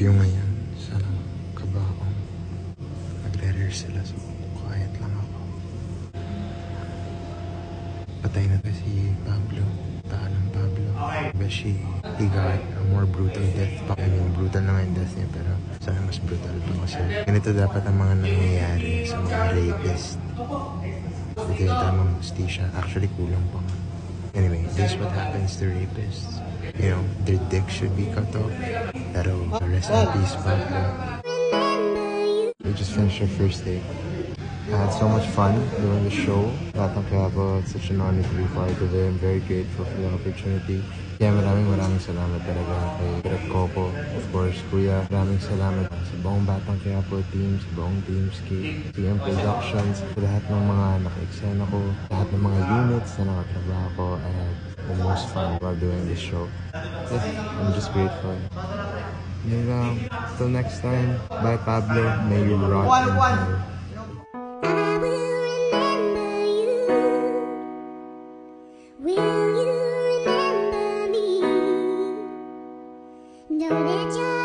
curfew ngayon sa Kabaong. Nagre-rehearse sila, so quiet lang ako. Patay na to si Pablo. Taan ng Pablo. Beshi, he got a more brutal death pa. I mean, brutal na nga yung death niya, pero sana mas brutal pa kasi. Ganito dapat ang mga nangyayari sa mga rapist. Ito yung tamang hustisya. Actually, kulang pa nga. Anyway, this is what happens to rapists. You know, their dick should be cut off. Pero rest in peace, Pablo. We just finished our first day. I had so much fun doing the show. Batang Quiapo, it's such an honor to be part of it. I'm very grateful for the opportunity. Kaya maraming salamat talaga kay Greg Coco, of course, Kuya. Maraming salamat sa buong Batang Quiapo team, sa buong Team Ski, TM Productions, sa lahat ng mga naka-eksena ko, lahat ng mga units na nakatrabaho ko. I had the most fun while doing this show. I'm just grateful. Yun lang. Till next time, bye Pablo. May you rot in hell. Will you remember me? Know that you're